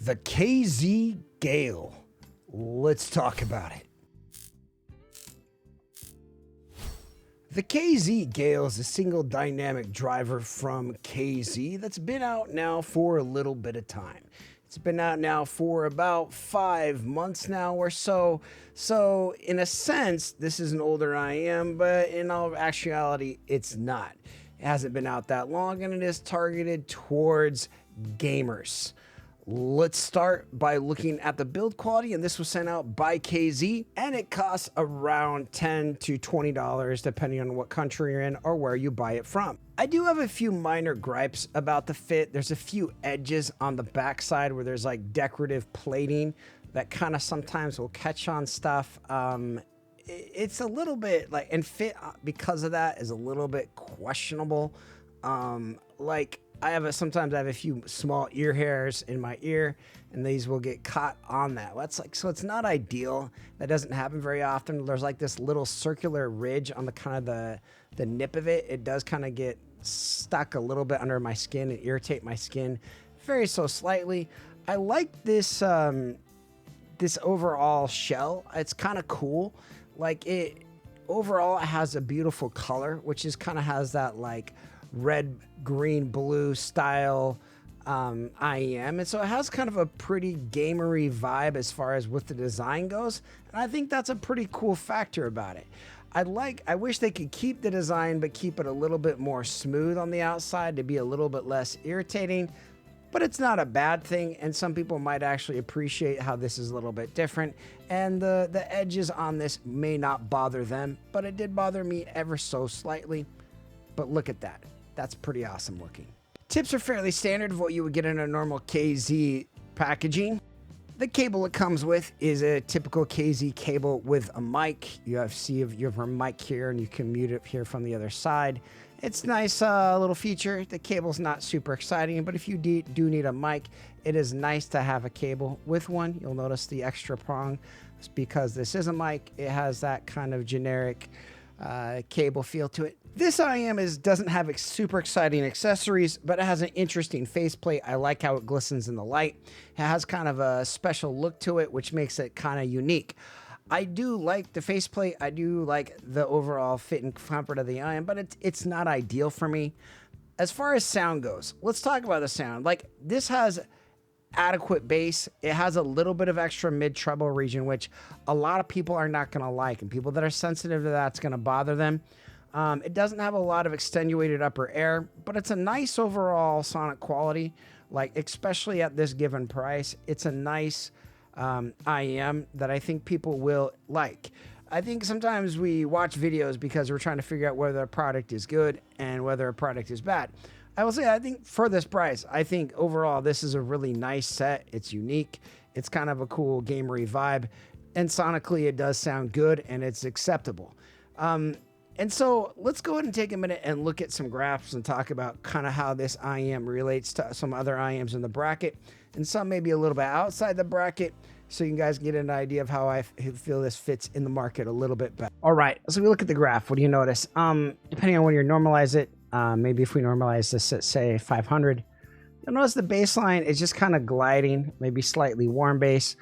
The KZ Gale. Let's talk about it. The KZ Gale is a single dynamic driver from KZ that's been out now for a little bit of time. It's been out now for about 5 months now or so. So in a sense, this is an older IM, but in all actuality, it's not. It hasn't been out that long, and it is targeted towards gamers. Let's start by looking at the build quality, and this was sent out by KZ, and it costs around $10 to $20 depending on what country you're in or where you buy it from. I do have a few minor gripes about the fit. There's a few edges on the backside where there's like decorative plating that kind of sometimes will catch on stuff. It's a little bit like, and fit because of that is a little bit questionable. Sometimes I have a few small ear hairs in my ear, and these will get caught on that. So it's not ideal. That doesn't happen very often. There's like this little circular ridge on the kind of the nip of it. It does kind of get stuck a little bit under my skin and irritate my skin very so slightly. I like this this overall shell. It's kind of cool. Overall it has a beautiful color, which is kind of has that like red, green, blue style IEM, and so it has kind of a pretty gamery vibe as far as what the design goes, and I think that's a pretty cool factor about it. I wish they could keep the design but keep it a little bit more smooth on the outside to be a little bit less irritating, but it's not a bad thing, and some people might actually appreciate how this is a little bit different, and the edges on this may not bother them, but it did bother me ever so slightly. But look at that. That's pretty awesome looking. Tips are fairly standard of what you would get in a normal KZ packaging. The cable it comes with is a typical KZ cable with a mic. You have a mic here, and you can mute it here from the other side. It's nice little feature. The cable's not super exciting, but if you do need a mic, it is nice to have a cable with one. You'll notice the extra prong. It's because this is a mic. It has that kind of generic cable feel to it. This IM doesn't have super exciting accessories, but it has an interesting faceplate. I like how it glistens in the light. It has kind of a special look to it, which makes it kind of unique. I do like the faceplate. I do like the overall fit and comfort of the IM, but it's not ideal for me. As far as sound goes, let's talk about the sound. Like, this has adequate bass. It has a little bit of extra mid-treble region, which a lot of people are not going to like, and people that are sensitive to that's going to bother them. It doesn't have a lot of extenuated upper air, but it's a nice overall sonic quality, like especially at this given price. It's a nice IEM that I think people will like. I think sometimes we watch videos because we're trying to figure out whether a product is good and whether a product is bad. I will say, I think for this price, I think overall this is a really nice set. It's unique. It's kind of a cool gamery vibe, and sonically it does sound good and it's acceptable. And so let's go ahead and take a minute and look at some graphs and talk about kind of how this IM relates to some other IMs in the bracket, and some maybe a little bit outside the bracket, so you guys get an idea of how I feel this fits in the market a little bit better. All right, so we look at the graph. What do you notice? Depending on when you normalize it, maybe if we normalize this at, say, 500, you'll notice the baseline is just kind of gliding, maybe slightly warm bass,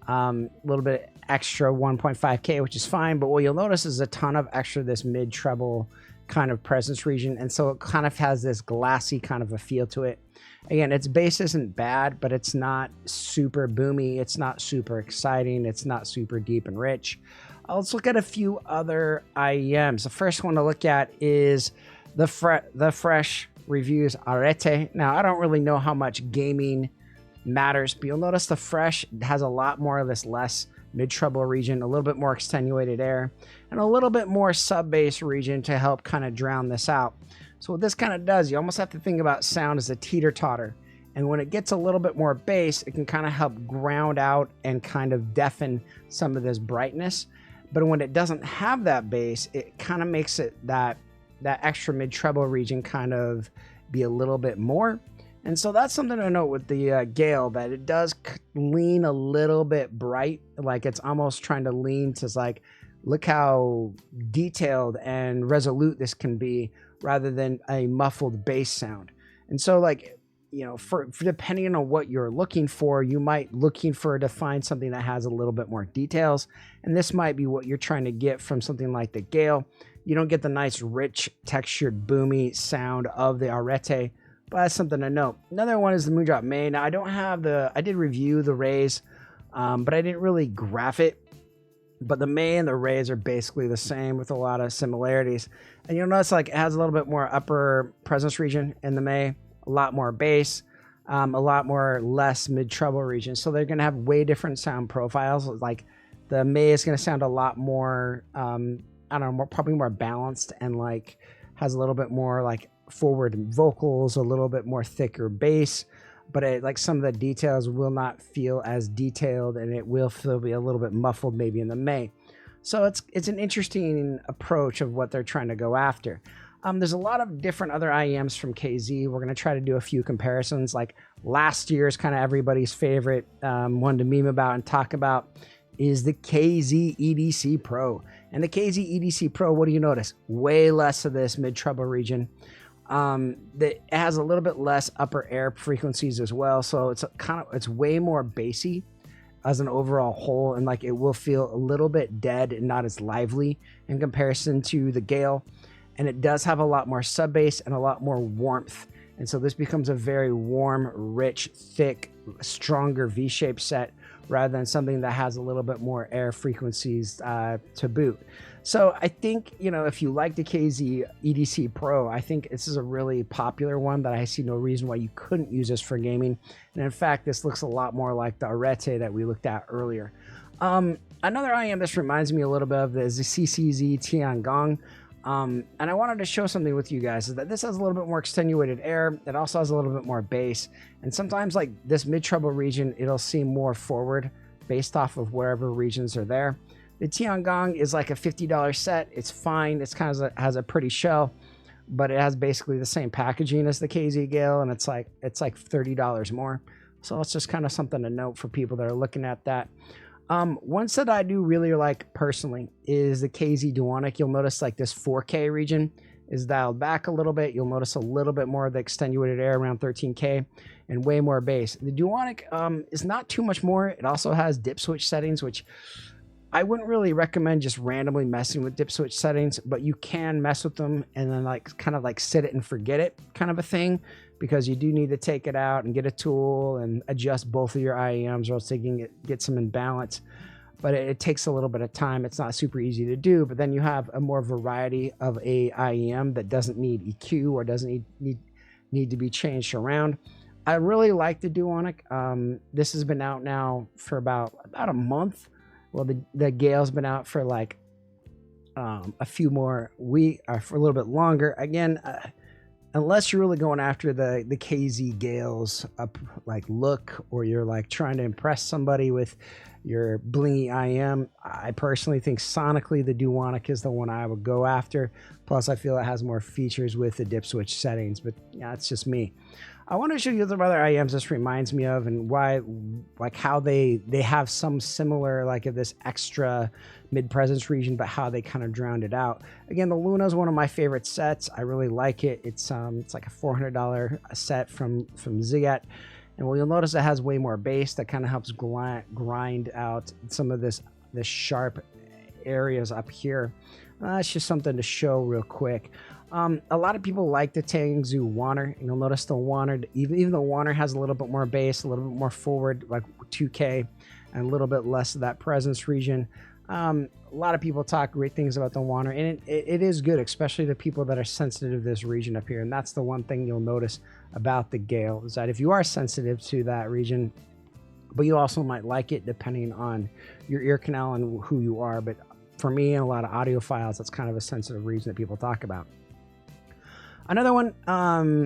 a little bit extra 1.5K, which is fine, but what you'll notice is a ton of extra this mid-treble kind of presence region, and so it kind of has this glassy kind of a feel to it. Again, its bass isn't bad, but it's not super boomy, it's not super exciting, it's not super deep and rich. Let's look at a few other IEMs. The first one to look at is the Fresh Reviews Arete. Now, I don't really know how much gaming matters, but you'll notice the Fresh has a lot more of this less mid-treble region, a little bit more extenuated air, and a little bit more sub-bass region to help kind of drown this out. So what this kind of does, you almost have to think about sound as a teeter-totter, and when it gets a little bit more bass, it can kind of help ground out and kind of deafen some of this brightness. But when it doesn't have that bass, it kind of makes it that extra mid-treble region kind of be a little bit more. And so that's something to note with the Gale, that it does lean a little bit bright, like it's almost trying to lean to like, look how detailed and resolute this can be, rather than a muffled bass sound. And so like for depending on what you're looking for, you might looking for to find something that has a little bit more details, and this might be what you're trying to get from something like the Gale. You don't get the nice, rich, textured, boomy sound of the Arete, but that's something to note. Another one is the Moondrop May. Now, I did review the Rays, but I didn't really graph it. But the May and the Rays are basically the same with a lot of similarities. And you'll notice like it has a little bit more upper presence region in the May, a lot more bass, a lot more less mid-treble region. So they're going to have way different sound profiles. Like the May is going to sound a lot more, I don't know, probably more balanced and like has a little bit more like forward vocals, a little bit more thicker bass. But like some of the details will not feel as detailed, and it will feel be a little bit muffled maybe in the May. So it's an interesting approach of what they're trying to go after. There's a lot of different other IEMs from KZ. We're going to try to do a few comparisons. Like last year's kind of everybody's favorite one to meme about and talk about is the KZ EDC Pro. And the KZ EDC Pro, what do you notice? Way less of this mid-treble region. That has a little bit less upper air frequencies as well, so it's way more bassy as an overall whole, and like it will feel a little bit dead and not as lively in comparison to the Gale. And it does have a lot more sub bass and a lot more warmth, and so this becomes a very warm, rich, thick, stronger V-shaped set rather than something that has a little bit more air frequencies to boot. So I think, if you like the KZ EDC Pro, I think this is a really popular one that I see no reason why you couldn't use this for gaming. And in fact, this looks a lot more like the Arete that we looked at earlier. Another IM this reminds me a little bit of is the CCZ Tiangong. And I wanted to show something with you guys, is that this has a little bit more extenuated air. It also has a little bit more bass. And sometimes like this mid-treble region, it'll seem more forward based off of wherever regions are there. The Tiangong is like a $50 set. It's fine. It's kind of has a pretty shell, but it has basically the same packaging as the KZ Gale, and it's like $30 more. So it's just kind of something to note for people that are looking at that. One set I do really like personally is the KZ Duonic. You'll notice like this 4K region is dialed back a little bit. You'll notice a little bit more of the extenuated air around 13K and way more bass. The Duonic is not too much more. It also has dip switch settings, which I wouldn't really recommend just randomly messing with dip switch settings, but you can mess with them and then like kind of like set it and forget it kind of a thing, because you do need to take it out and get a tool and adjust both of your IEMs or else they can get some imbalance. But it takes a little bit of time. It's not super easy to do, but then you have a more variety of a IEM that doesn't need EQ or doesn't need to be changed around. I really like the Duonic. This has been out now for about a month. Well, the Gale's been out for like a few more weeks, or for a little bit longer. Again, unless you're really going after the KZ Gale's like look, or you're like trying to impress somebody with your blingy IM, I personally think sonically the Duonic is the one I would go after. Plus, I feel it has more features with the dip switch settings, but yeah, it's just me. I want to show you some other IEMs this reminds me of, and why, like how they have some similar, like of this extra mid-presence region, but how they kind of drowned it out. Again, the Luna is one of my favorite sets. I really like it. It's like a $400 set from Zigat. And well, you'll notice it has way more bass that kind of helps grind out some of this sharp areas up here. It's just something to show real quick. A lot of people like the Tangzu Warner. You'll notice the Warner, even the Warner has a little bit more bass, a little bit more forward, like 2K, and a little bit less of that presence region. A lot of people talk great things about the Warner, and it is good, especially to people that are sensitive to this region up here. And that's the one thing you'll notice about the Gale, is that if you are sensitive to that region, but you also might like it depending on your ear canal and who you are. But for me and a lot of audiophiles, that's kind of a sensitive region that people talk about. Another one,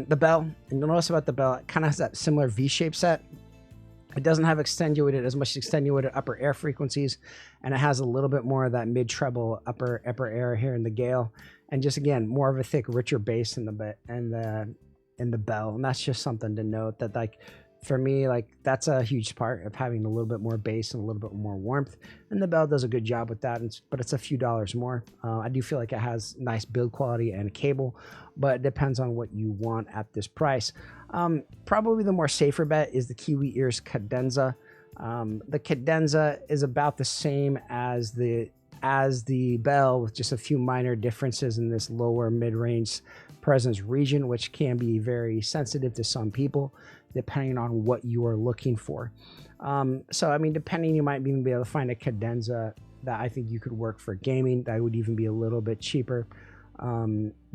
the Bell, and you'll notice about the Bell, it kind of has that similar V-shaped set. It doesn't have as much extenuated upper air frequencies, and it has a little bit more of that mid-treble upper air here in the Gale, and just again more of a thick, richer bass in the Bell, and that's just something to note, that like For me, like that's a huge part of having a little bit more bass and a little bit more warmth, and the Bell does a good job with that. But it's a few dollars more. I do feel like it has nice build quality and a cable, but it depends on what you want at this price. Probably the more safer bet is the Kiwi Ears Cadenza. The Cadenza is about the same as the Bell, with just a few minor differences in this lower mid-range presence region, which can be very sensitive to some people depending on what you are looking for. So I mean, depending, you might even be able to find a Cadenza that I think you could work for gaming that would even be a little bit cheaper,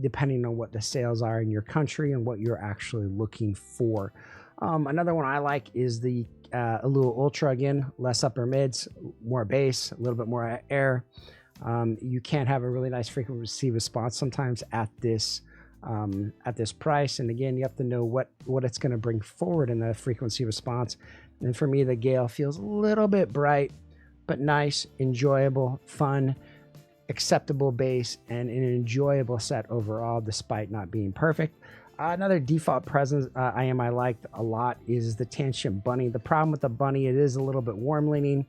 depending on what the sales are in your country and what you're actually looking for. Another one I like is the Alua Ultra. Again, less upper mids, more bass, a little bit more air. You can have a really nice frequency response sometimes at this price, and again, you have to know what it's going to bring forward in the frequency response. And for me, the Gale feels a little bit bright, but nice, enjoyable, fun, acceptable bass, and an enjoyable set overall, despite not being perfect. Another default presence I liked a lot is the Tangent Bunny. The problem with the Bunny, it is a little bit warm leaning,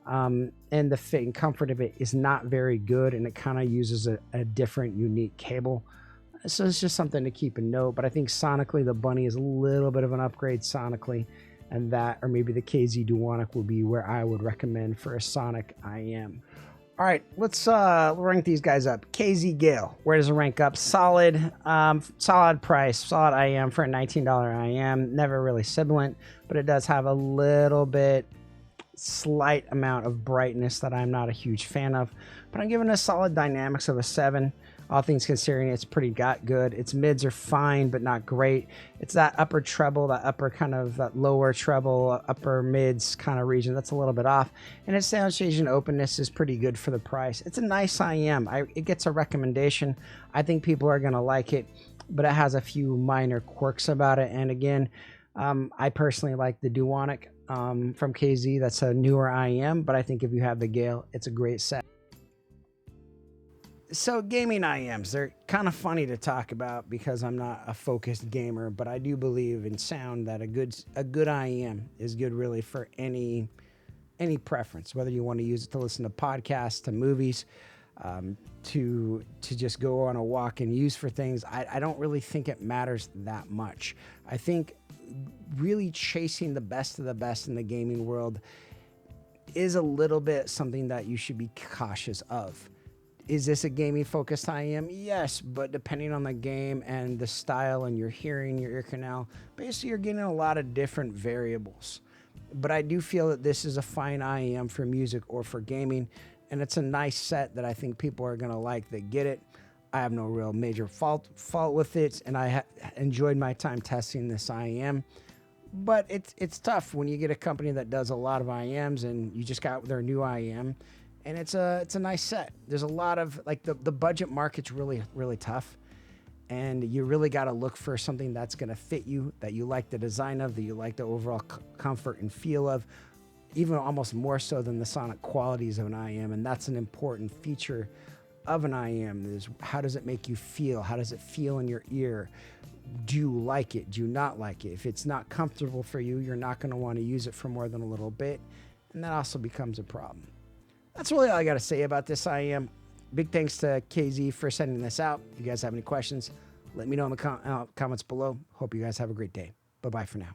and the fit and comfort of it is not very good, and it kind of uses a different, unique cable. So it's just something to keep in note. But I think sonically, the Bunny is a little bit of an upgrade sonically, and that, or maybe the KZ Duonic, will be where I would recommend for a sonic IM. All right, let's rank these guys up. KZ Gale, where does it rank up? Solid, solid price, solid IM for a $19 IM. Never really sibilant, but it does have a little bit, slight amount of brightness that I'm not a huge fan of. But I'm giving a solid dynamics of a 7. All things considering, it's pretty good. Its mids are fine, but not great. It's that upper treble, that upper kind of that lower treble, upper mids kind of region that's a little bit off. And its soundstage and openness is pretty good for the price. It's a nice IM. It gets a recommendation. I think people are going to like it, but it has a few minor quirks about it. And again, I personally like the Duonic from KZ. That's a newer IM, but I think if you have the Gale, it's a great set. So gaming IMs, they're kind of funny to talk about because I'm not a focused gamer, but I do believe in sound that a good IM is good really for any preference, whether you want to use it to listen to podcasts, to movies, to just go on a walk and use for things. I don't really think it matters that much. I think really chasing the best of the best in the gaming world is a little bit something that you should be cautious of. Is this a gaming focused IM? Yes, but depending on the game and the style and your hearing, your ear canal, basically you're getting a lot of different variables. But I do feel that this is a fine IM for music or for gaming, and it's a nice set that I think people are going to like that get it. I have no real major fault with it, and I enjoyed my time testing this IM. But it's tough when you get a company that does a lot of IMs and you just got their new IM. And it's a nice set. There's a lot of, like, the budget market's really, really tough. And you really got to look for something that's going to fit you, that you like the design of, that you like the overall comfort and feel of, even almost more so than the sonic qualities of an IM. And that's an important feature of an IM, is how does it make you feel? How does it feel in your ear? Do you like it? Do you not like it? If it's not comfortable for you, you're not going to want to use it for more than a little bit. And that also becomes a problem. That's really all I got to say about this IM. Big thanks to KZ for sending this out. If you guys have any questions, let me know in the comments below. Hope you guys have a great day. Bye-bye for now.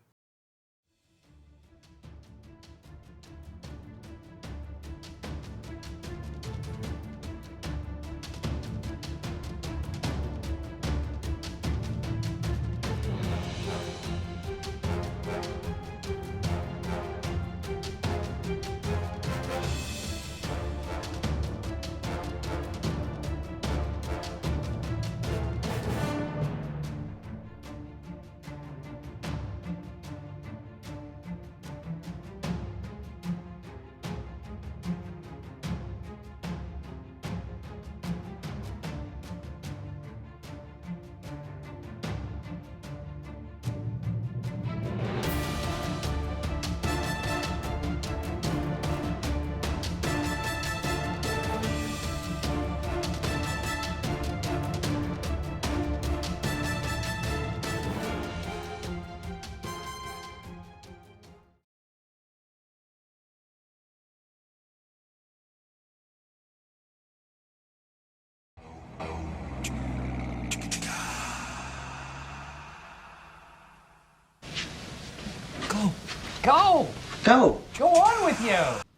Go! Go. Go on with you!